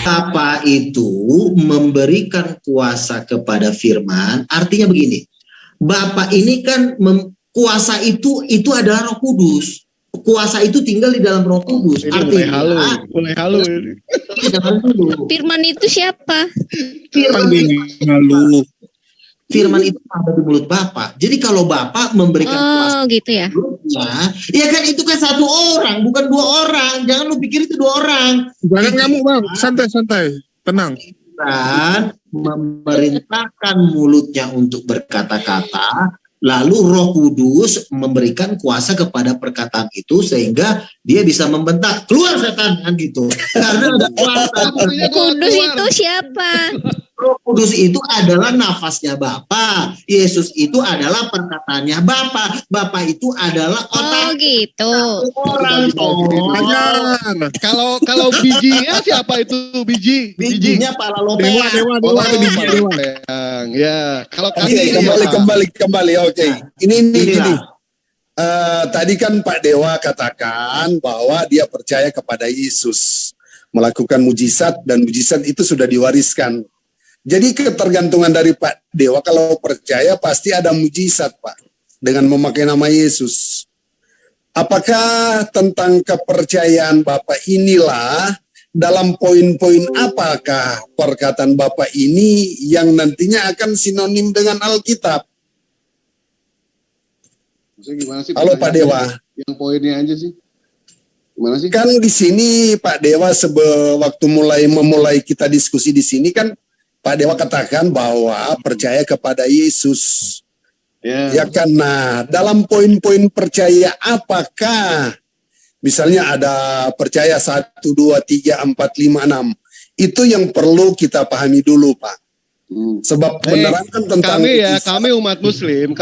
Bapa itu memberikan kuasa kepada firman, artinya begini. Bapa ini kan kuasa itu adalah Roh Kudus. Kuasa itu tinggal di dalam Roh Kudus. Artinya mulai halu. Firman itu siapa? Firman itu ada di mulut Bapa. Jadi kalau Bapa memberikan kuasa gitu ya. Ya kan itu kan satu orang, bukan dua orang. Jangan lu pikir itu dua orang. Jangan ngamuk bang, santai, tenang. Dan memerintahkan mulutnya untuk berkata-kata, lalu Roh Kudus memberikan kuasa kepada perkataan itu sehingga dia bisa membentak, keluar setan kan gitu. Karena ada kuasa. Kudus itu siapa? Roh Kudus itu adalah nafasnya Bapa. Yesus itu adalah perkataannya Bapa. Bapa itu adalah otak. Oh gitu. Orang Kalau bijinya siapa itu biji? Bijinya pala lopea. Dewa. Ya, kalau kembali. Oke. Ini. Tadi kan Pak Dewa katakan bahwa dia percaya kepada Yesus, melakukan mujizat dan mujizat itu sudah diwariskan. Jadi ketergantungan dari Pak Dewa, kalau percaya pasti ada mujizat Pak, dengan memakai nama Yesus. Apakah tentang kepercayaan Bapak inilah, dalam poin-poin apakah perkataan Bapak ini yang nantinya akan sinonim dengan Alkitab? Gimana sih? Halo Pak Dewa. Yang poinnya aja sih. Gimana sih? Kan di sini Pak Dewa waktu memulai kita diskusi di sini kan Pak Dewa katakan bahwa percaya kepada Yesus. Ya kan, nah dalam poin-poin percaya apakah misalnya ada percaya 1, 2, 3, 4, 5, 6. Itu yang perlu kita pahami dulu Pak. Sebab menerangkan tentang kami umat muslim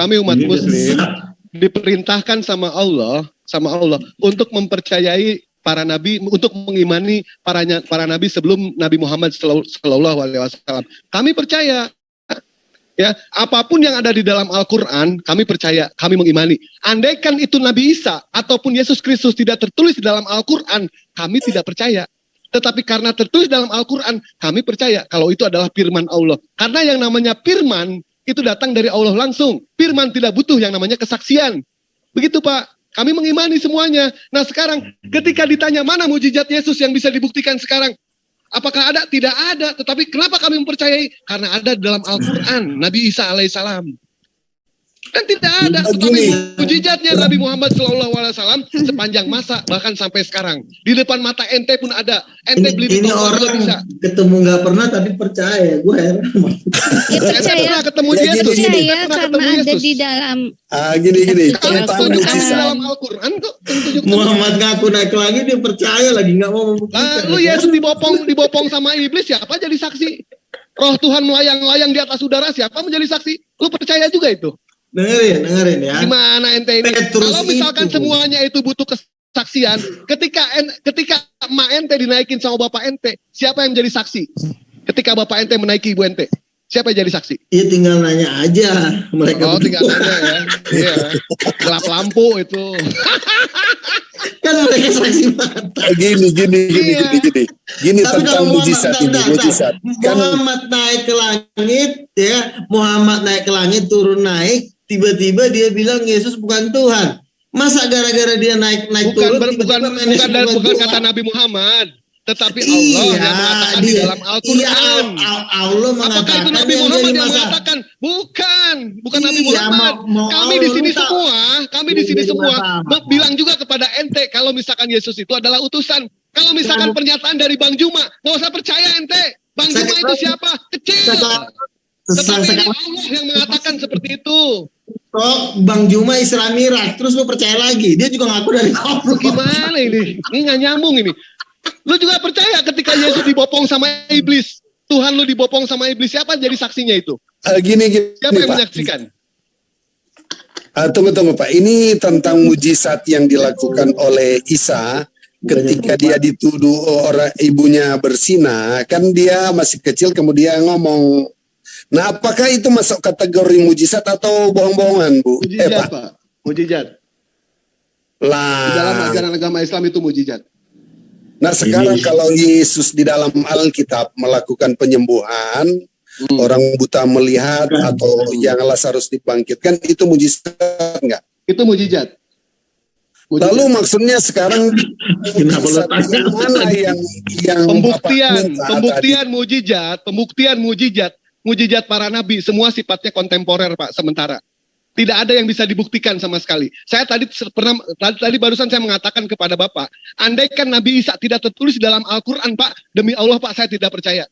diperintahkan sama Allah untuk mempercayai para nabi, untuk mengimani para nabi sebelum Nabi Muhammad Sallallahu Alaihi Wasallam. Kami percaya, ya, apapun yang ada di dalam Al-Quran, kami percaya, kami mengimani. Andaikan itu Nabi Isa ataupun Yesus Kristus tidak tertulis di dalam Al-Quran, kami tidak percaya. Tetapi karena tertulis dalam Al-Quran, kami percaya kalau itu adalah firman Allah. Karena yang namanya firman itu datang dari Allah langsung. Firman tidak butuh yang namanya kesaksian. Begitu Pak. Kami mengimani semuanya. Nah sekarang ketika ditanya mana mujizat Yesus yang bisa dibuktikan sekarang? Apakah ada? Tidak ada. Tetapi kenapa kami mempercayai? Karena ada dalam Al-Quran. Nabi Isa alaihissalam. Kan tidak ada. Tetapi mujizatnya Nabi Muhammad SAW sepanjang masa. Bahkan sampai sekarang. Di depan mata ente pun ada. Ente beli di toko juga bisa. Ketemu gak pernah tapi percaya. Gue heran. Ente pernah ketemu Yesus. Percaya karena ada di dalam. Gini. Kalau itu di dalam Al-Quran kok. Muhammad ngaku naik lagi dia percaya lagi nggak mau membuktikan. Lalu Yesus dibopong sama iblis, siapa jadi saksi? Roh Tuhan melayang-layang di atas udara, siapa menjadi saksi? Lu percaya juga itu? Dengerin ya. Gimana ente ini? Kalau misalkan semuanya itu butuh kesaksian, ketika emak ente dinaikin sama bapak ente, siapa yang menjadi saksi? Ketika bapak ente menaiki ibu ente, siapa yang jadi saksi? Iya tinggal nanya aja mereka. Tinggal nanya ya. Iya. Gelap lampu itu. Kan mereka saksi mata. Gini tentang mujizat ini. Muhammad naik ke langit, ya. Muhammad naik ke langit, turun naik. Tiba-tiba dia bilang Yesus bukan Tuhan. Masa gara-gara dia naik turun bukan kata Nabi Muhammad, tetapi Allah yang mengatakan di dalam Al-Quran. Allah mengatakan. Apakah itu Nabi Muhammad yang mengatakan? Bukan Nabi Muhammad. Kami di sini semua bilang juga kepada ente kalau misalkan Yesus itu adalah utusan. Kalau misalkan pernyataan dari Bang Juma, nggak usah percaya ente. Bang Juma itu siapa? Kecil. Tetapi ini Allah yang mengatakan seperti itu. Bang Juma Isra Miraj, terus lu percaya lagi? Dia juga ngaku dari Allah. Gimana ini? Ini nggak nyambung ini. Lu juga percaya ketika Yesus dibopong sama iblis? Tuhan lu dibopong sama iblis, siapa jadi saksinya itu? Siapa yang menyaksikan? Tunggu Pak, ini tentang mujizat yang dilakukan oleh Isa ketika dia dituduh orang ibunya berzina, kan dia masih kecil kemudian ngomong. Nah, apakah itu masuk kategori mujizat atau bohong-bohongan, Bu? Mujizat, Pak. Mujizat. Di dalam ajaran agama Islam itu mujizat. Nah sekarang kalau Yesus di dalam Alkitab melakukan penyembuhan, orang buta melihat atau yang Lazarus dibangkitkan, itu mujizat enggak? Itu mujizat. Lalu maksudnya sekarang mujizat yang mana yang pembuktian mujizat para nabi semua sifatnya kontemporer, Pak, sementara. Tidak ada yang bisa dibuktikan sama sekali. Saya tadi barusan saya mengatakan kepada Bapak, andaikan Nabi Isa tidak tertulis dalam Al-Qur'an, Pak, demi Allah Pak, saya tidak percaya.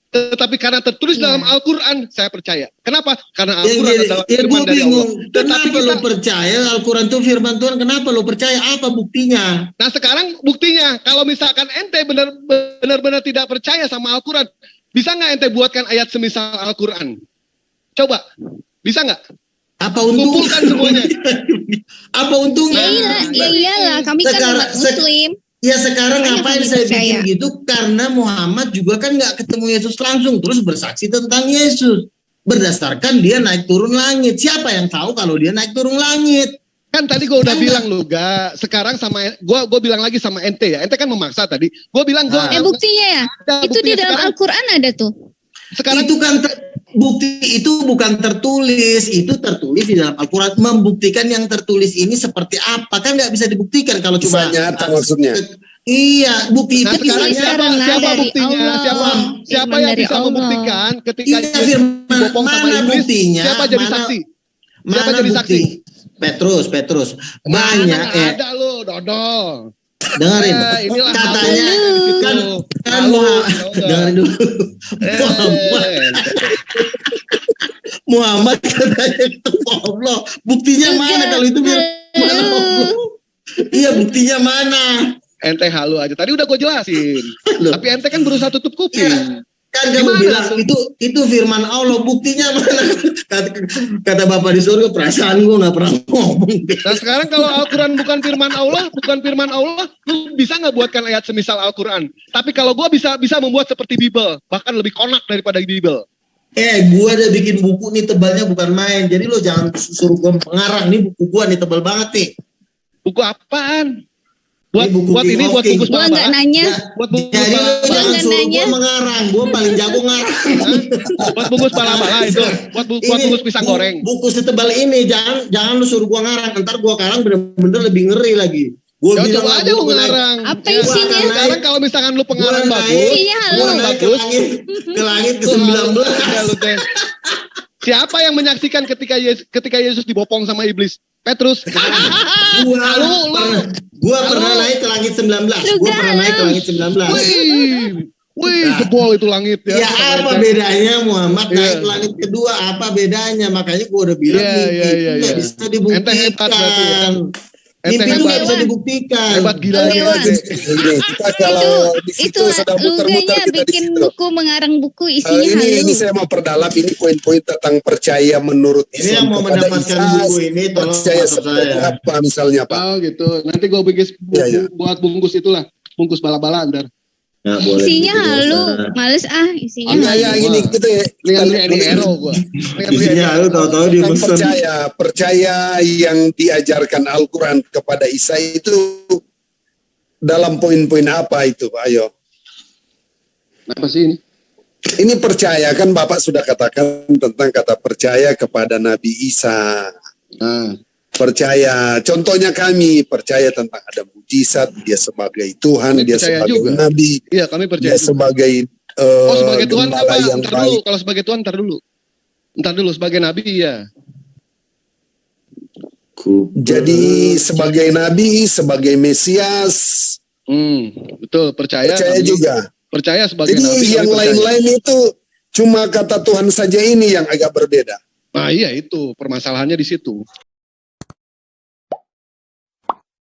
Tetapi karena tertulis dalam Al-Quran, saya percaya. Kenapa? Karena Al-Quran adalah firman dari Allah. Tetapi lo percaya Al-Quran itu firman Tuhan, kenapa lo percaya? Apa buktinya? Nah sekarang buktinya, kalau misalkan ente benar-benar tidak percaya sama Al-Quran, bisa nggak ente buatkan ayat semisal Al-Quran? Coba, bisa nggak? Apa untungnya? Kumpulkan semuanya. Apa untungnya? Ya iyalah, kami kan umat Muslim. Ya sekarang ngapain saya percaya. bikin gitu? Karena Muhammad juga kan nggak ketemu Yesus langsung, terus bersaksi tentang Yesus berdasarkan dia naik turun langit. Siapa yang tahu kalau dia naik turun langit? Kan tadi gue udah bilang lu gak. Sekarang sama gue bilang lagi sama ente ya. Ente kan memaksa tadi. Gue bilang gue. Buktinya ya. Itu di dalam Al-Quran ada tuh. Sekarang itu kan bukti itu bukan tertulis, itu tertulis di dalam Al-Quran. Membuktikan yang tertulis ini seperti apa kan nggak bisa dibuktikan kalau cuma nyata maksudnya. Iya, bukti itu sekarang siapa buktinya? Siapa yang bisa membuktikan ketika firman mana buktinya? Siapa jadi saksi? Siapa jadi saksi? Petrus. Banyak ada lo, dodol. Dengerin, katanya kan dengerin dulu. Muhammad katanya ketemu Allah. Buktinya mana kalau itu firman Allah? Iya, buktinya mana? Ente halu aja. Tadi udah gue jelasin. Tapi ente kan berusaha tutup kuping. Ya, kan kamu bilang itu firman Allah. Buktinya mana? Kata Bapak di surga, perasaan gue nggak pernah ngomong. Nah sekarang kalau Al-Quran bukan firman Allah, lu bisa nggak buatkan ayat semisal Al-Quran? Tapi kalau gue bisa membuat seperti Bible, bahkan lebih konak daripada Bible. Gue udah bikin buku nih tebalnya bukan main. Jadi lo jangan suruh gue pengarang. Nih buku gue nih tebal banget nih. Buku apaan? Buat bungkus Gua nggak nanya. Buat bungkus jadi lo jangan suruh gue mengarang. Gue paling jago ngarang. Buat bungkus pala-pala itu. Buat bungkus pisang goreng. Buku setebal ini jangan lo suruh gue ngarang. Ntar gue karang bener-bener lebih ngeri lagi. Gue bilang coba aja lu ngarang. Apa isinya? Sekarang kalau misalkan lu pengarang bagus, gue naik ke langit ke-19. Siapa yang menyaksikan ketika Yesus dibopong sama iblis? Petrus. Gua pernah naik ke langit 19. Wih, jebol itu langit ya. Ya apa bedanya Muhammad naik ke langit kedua? Apa bedanya? Makanya gua udah bilang itu nggak bisa dibuktikan. Mimpi itu nggak bisa dibuktikan. Hebat gila. Kita kalau di situ sedang muter-muter kita di situ. Buku mengarang buku isinya ini saya mau perdalam ini poin-poin tentang percaya menurut Islam. Ini yang mau mendapatkan buku ini tolong percaya seperti apa misalnya Pak? Oh gitu. Nanti gue bikin buat bungkus itulah, bungkus bala-bala ntar. Nah, isinya halu, males isinya halu. Ya ini gitu ya. Isinya halu tahu-tahu dia percaya yang diajarkan Al-Quran kepada Isa itu dalam poin-poin apa itu Pak? Ayo. Apa sih ini? Ini percaya kan Bapak sudah katakan tentang kata percaya kepada Nabi Isa. Percaya, contohnya kami percaya tentang ada mujizat, dia sebagai Tuhan, dia sebagai juga. Nabi, iya, kami percaya dia juga. Sebagai sebagai Tuhan apa? Ntar dulu, kalau sebagai Tuhan ntar dulu sebagai Nabi ya. Jadi sebagai Nabi, sebagai Mesias, betul percaya juga. Percaya sebagai Jadi Nabi. Jadi yang lain-lain itu cuma kata Tuhan saja ini yang agak berbeda. Nah iya itu permasalahannya di situ.